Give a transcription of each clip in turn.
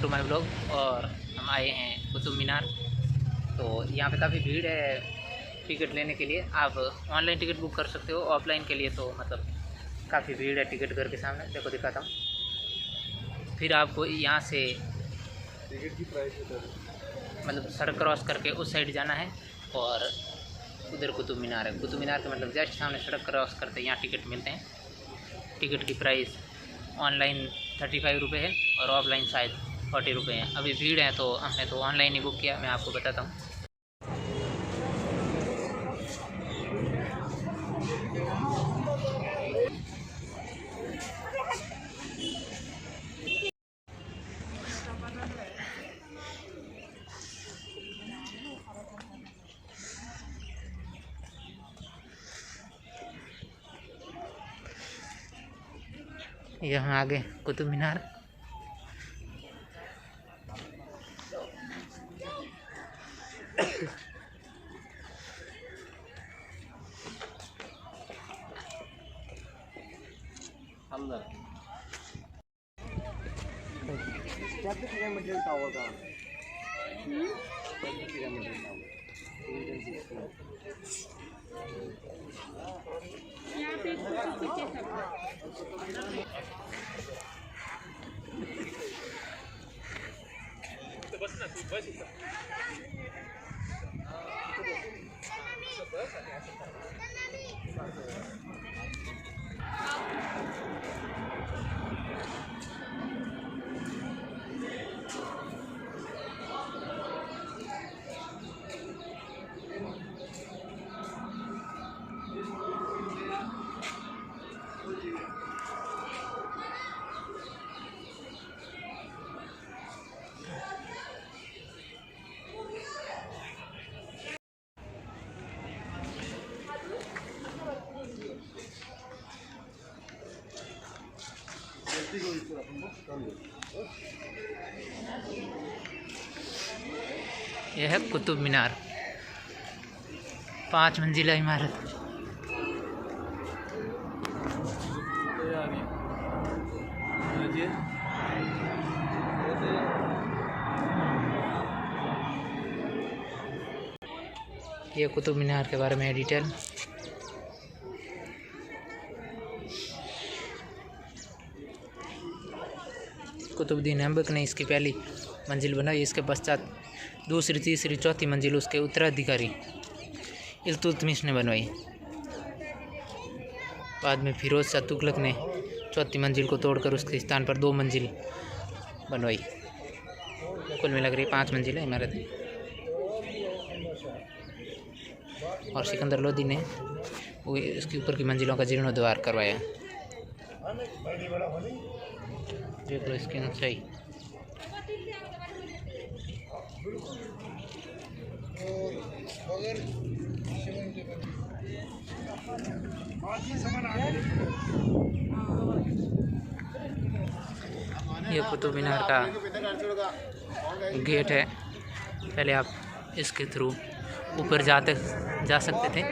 To my blog. और हम आए हैं कुतुब मीनार। तो यहाँ पे काफ़ी भीड़ है टिकट लेने के लिए। आप ऑनलाइन टिकट बुक कर सकते हो, ऑफलाइन के लिए तो मतलब काफ़ी भीड़ है टिकट घर के सामने। देखो दिखाता हूँ। फिर आपको यहाँ से टिकट की प्राइस मतलब सड़क क्रॉस करके उस साइड जाना है और उधर कुतुब मीनार है। कुतुब मीनार के मतलब जस्ट सामने सड़क क्रॉस करते यहाँ टिकट मिलते हैं। टिकट की प्राइस ऑनलाइन 35 रुपये है और ऑफलाइन शायद 40 रुपये हैं। अभी भीड़ है तो हमने तो ऑनलाइन ही बुक किया। मैं आपको बताता हूँ। यहाँ आगे कुतुब मीनार। पिरामिडल टावर का पिरामिडल टावर यह है कुतुब मीनार, 5 मंजिला इमारत। ये कुतुब मीनार के बारे में डिटेल। कुतुबुद्दीन ऐबक ने इसकी पहली मंजिल बनाई। इसके पश्चात दूसरी, तीसरी, चौथी मंजिल उसके उत्तराधिकारी इल्तुतमिश ने बनवाई। बाद में फिरोज शाह तुगलक ने चौथी मंजिल को तोड़कर उसके स्थान पर 2 मंजिल बनवाई। कुल मिलाकर ये 5 मंजिल है इमारत। और सिकंदर लोदी ने वो इसके ऊपर की मंजिलों का जीर्णोद्धार करवाया। देख लो इसकी ऊंचाई। ये कुतुब मीनार का गेट है। पहले आप इसके थ्रू ऊपर जा सकते थे,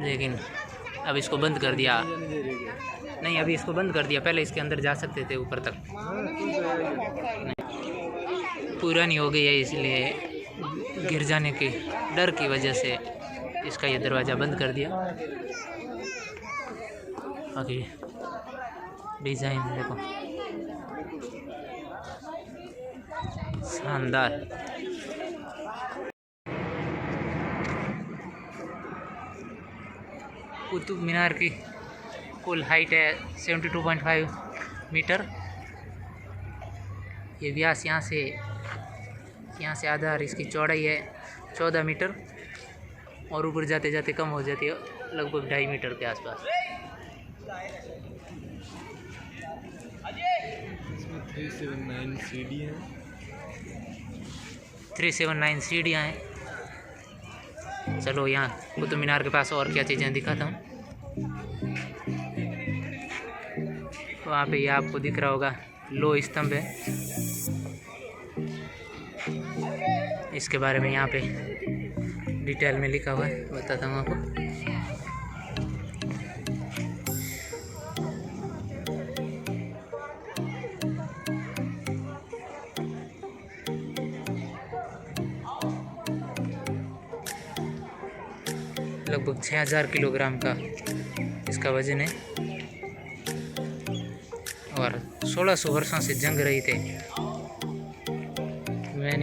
लेकिन अब इसको बंद कर दिया। नहीं, अभी इसको बंद कर दिया। पहले इसके अंदर जा सकते थे ऊपर तक। पुरानी हो गई है, इसलिए गिर जाने के डर की वजह से इसका ये दरवाज़ा बंद कर दिया। बाकी डिज़ाइन देखो, शानदार। कुतुब मीनार की कुल हाइट है 72.5 मीटर। ये व्यास यहाँ से आधार इसकी चौड़ाई है 14 मीटर और ऊपर जाते जाते कम हो जाती है लगभग 2.5 मीटर के आसपास। इसमें 379 सीढ़ियाँ हैं। 379 सीढ़ियाँ हैं। चलो यहाँ कुतुब मीनार के पास और क्या चीज़ें दिखाता हूँ। वहाँ पे ये आपको दिख रहा होगा लो स्तंभ है। इसके बारे में यहाँ पे डिटेल में लिखा हुआ है, बताता हूँ आपको। लगभग 6000 किलोग्राम का इसका वजन है और 1600 वर्षों से जंग रही थे। मैंने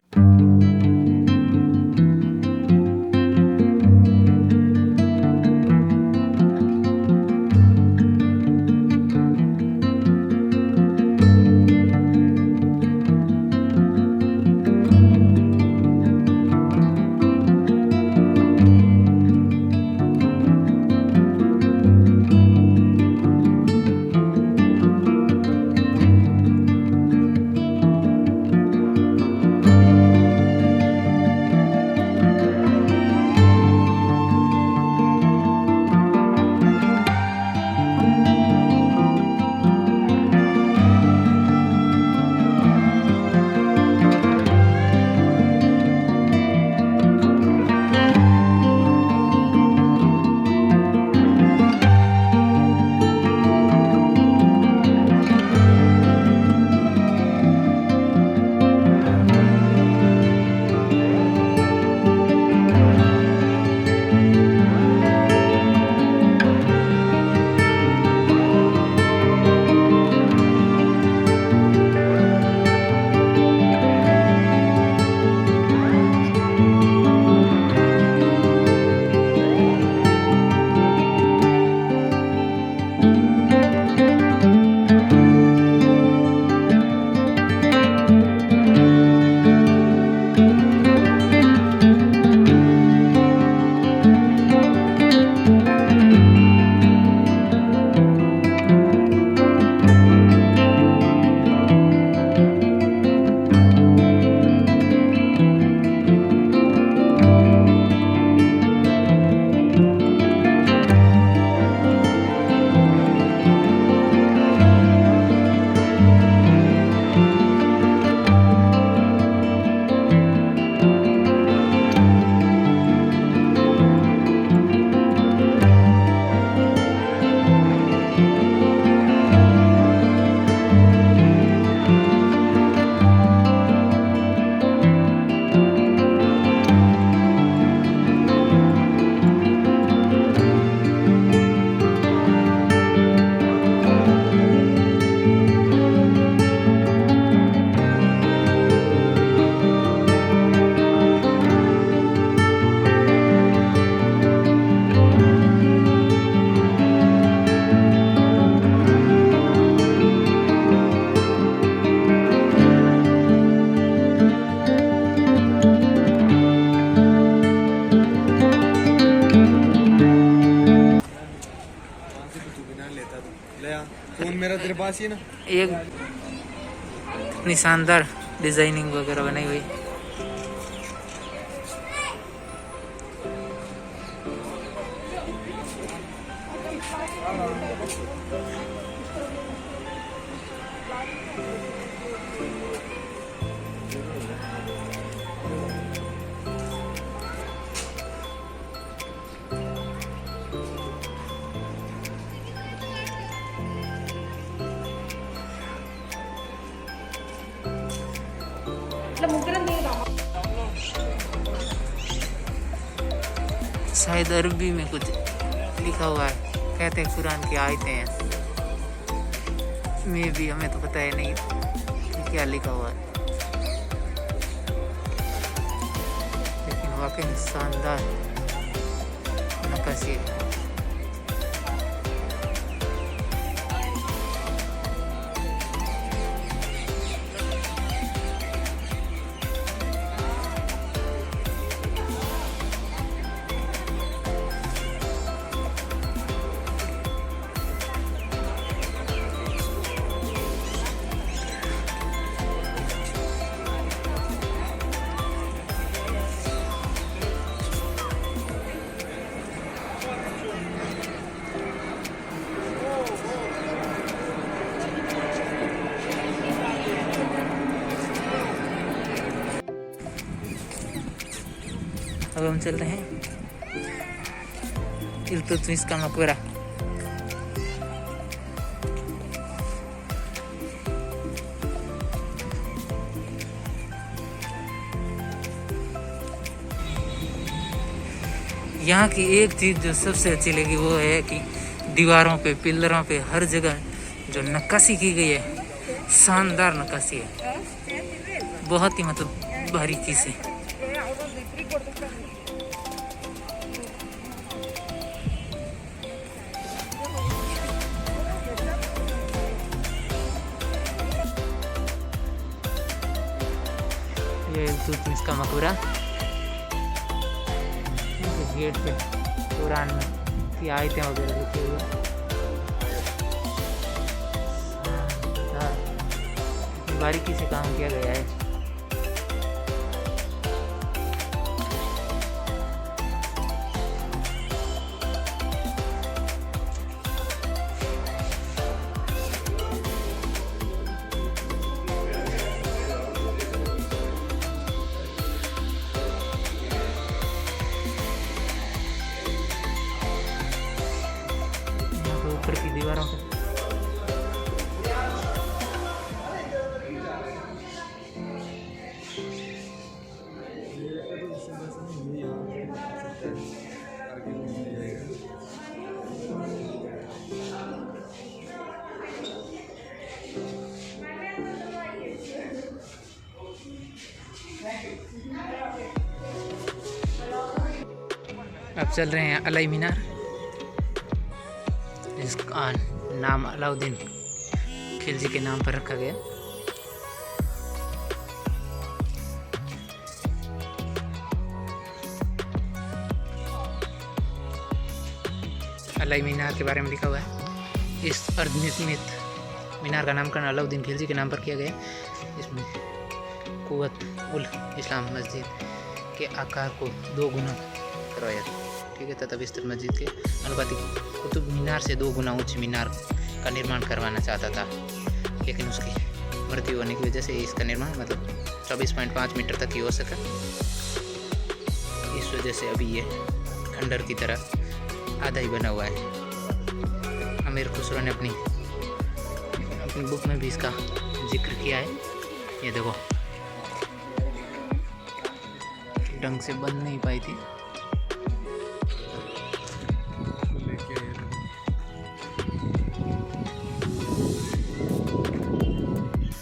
फोन मेरा तेरे पास ही है ना। एक इतनी शानदार डिजाइनिंग वगैरह बनाई हुई। शायद अरबी में कुछ लिखा हुआ है, कहते हैं कुरान की आयतें हैं। मैं भी हमें तो पता है नहीं कि क्या लिखा हुआ है, लेकिन वाकई शानदार नक्काशी है। अब हम चल रहे हैं इल्तुतमिश का मकबरा। यहाँ की एक चीज़ जो सबसे अच्छी लगी वो है कि दीवारों पे, पिलरों पे, हर जगह जो नक्काशी की गई है, शानदार नक्काशी है, बहुत ही मतलब बारीकी से। ये इल्तुतमिश का मकबरा, गेट पे कुरान में की आयतें वगैरह लिखी हुई है। बारीकी से काम किया गया है। ऊपर की दीवारों पे अब चल रहे हैं अलाई मीनार, जिसका नाम अलाउद्दीन खिलजी के नाम पर रखा गया। अलाई मीनार के बारे में लिखा हुआ है। इस अर्धनिर्मित मीनार का नामकरण अलाउद्दीन खिलजी के नाम पर किया गया। इसमें कुव्वत उल इस्लाम मस्जिद के आकार को 2 गुना करवाया था, ठीक है, तथा विस्तृत मस्जिद के अनुपातिक कुतुब मीनार से 2 गुना ऊंची मीनार का निर्माण करवाना चाहता था, लेकिन उसकी मृत्यु होने की वजह से इसका निर्माण मतलब 24.5 मीटर तक ही हो सका। इस वजह से अभी ये खंडर की तरह आधा ही बना हुआ है। अमीर खुसरो ने अपनी बुक में भी इसका जिक्र किया है। ये देखो, ढंग से बन नहीं पाई थी।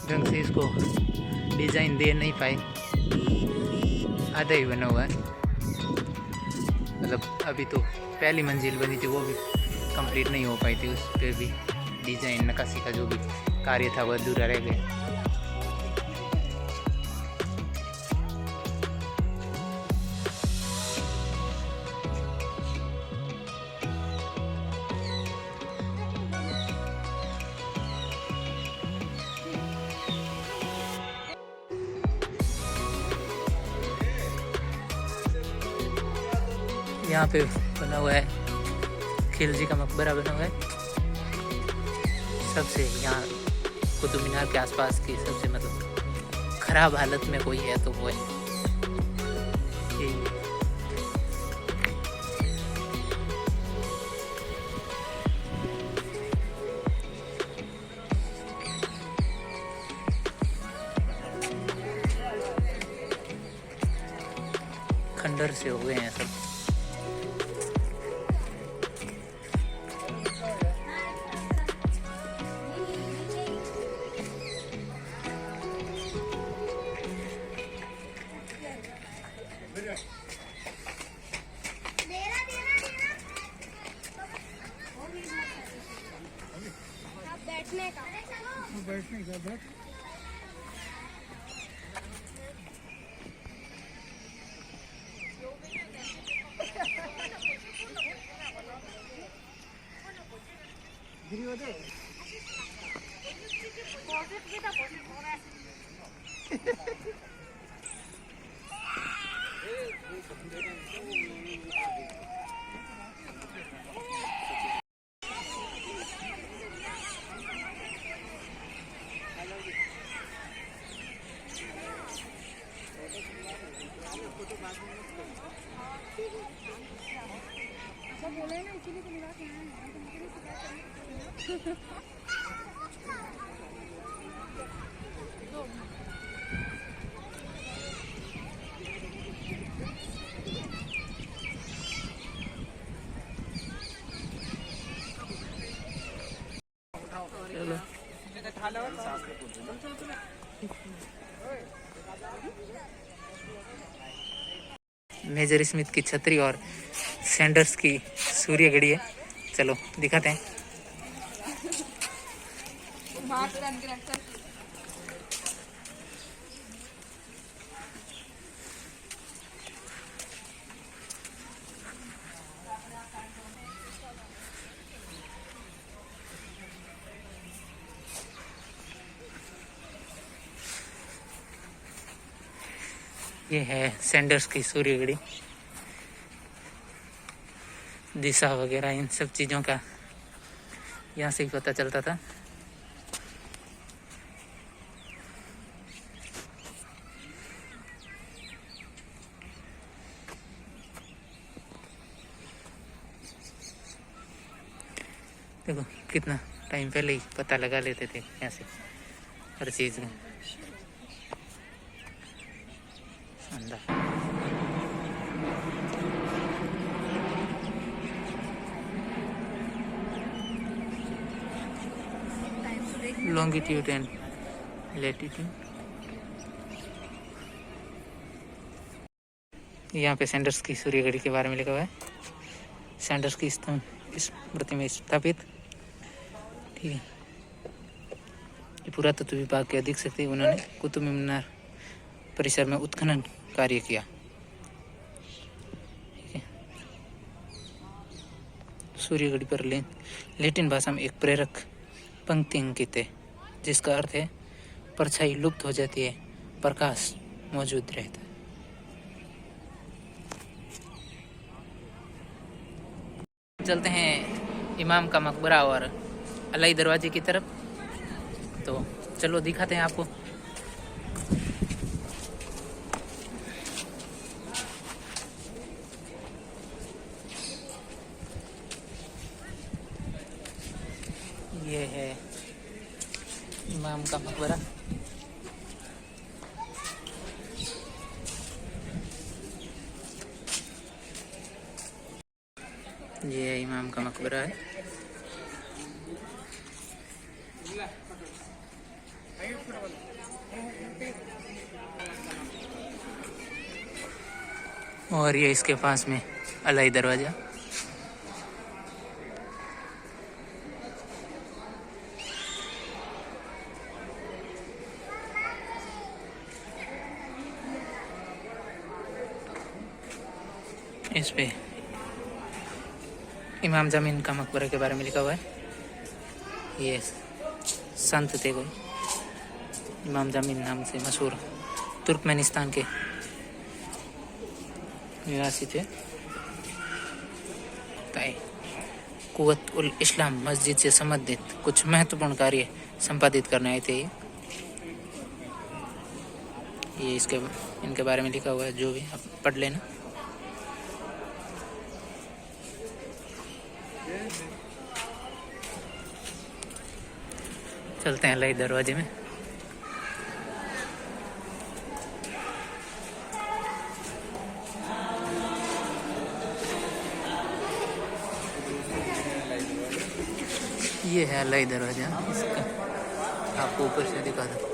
ढंग से इसको डिजाइन दे नहीं पाए, आधा ही बना हुआ है। मतलब अभी तो पहली मंजिल बनी थी, वो भी कंप्लीट नहीं हो पाई थी। उस पर भी डिजाइन नक्काशी का जो भी कार्य था वो अधूरा रह गया। यहाँ पे बना हुआ है खिलजी का मकबरा बना हुआ है। सबसे यहाँ कुतुब मीनार के आसपास की सबसे मतलब खराब हालत में कोई है तो वो है यही। खंडर से हो गए हैं सब। बैठने का बैठ बोले ना, इसीलिए तो निवास यहाँ है। चलो मेजर स्मिथ की छतरी और सैंडर्स की सूर्य घड़ी है। चलो दिखाते हैं। ये है सैंडर्स की सूर्य घड़ी। दिशा वगैरह इन सब चीज़ों का यहाँ से ही पता चलता था। देखो कितना टाइम पहले ही पता लगा लेते थे यहाँ से हर चीज़ में। शानदार। Longitude and latitude. यहाँ पे सैंडर्स की सूर्य घड़ी के बारे में लिखा हुआ है। सैंडर्स की स्मृति में स्थापित। ठीक है, ये पुरातत्व विभाग के अधीक्षक थे। उन्होंने कुतुब मीनार परिसर में उत्खनन कार्य किया। सूर्य घड़ी पर लैटिन भाषा में एक प्रेरक पंक्ति अंकित है, जिसका अर्थ है परछाई लुप्त हो जाती है, प्रकाश मौजूद रहता है। चलते हैं इमाम का मकबरा और अलाई दरवाजे की तरफ। तो चलो दिखाते हैं आपको। ये है इमाम का मकबरा। ये इमाम का मकबरा है। और ये इसके पास में अलाई दरवाजा। इस पे इमाम जमीन का मकबरे के बारे में लिखा हुआ है। ये संत थे कोई, इमाम जमीन नाम से मशहूर तुर्कमेनिस्तान के निवासी थे। कुव्वत उल इस्लाम मस्जिद से संबंधित कुछ महत्वपूर्ण कार्य संपादित करने आए थे। ये इसके इनके बारे में लिखा हुआ है, जो भी आप पढ़ लेना। चलते हैं अलाई दरवाजे में। ये है अलाई दरवाजा, इसका आपको ऊपर से दिखा दूं।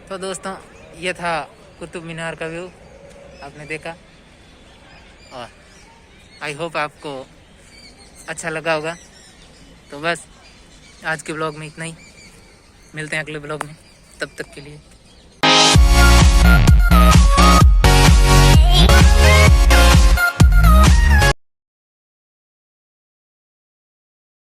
तो दोस्तों, ये था कुतुब मीनार का व्यू। आपने देखा और आई होप आपको अच्छा लगा होगा। तो बस आज के ब्लॉग में इतना ही, मिलते हैं अगले ब्लॉग में, तब तक के लिए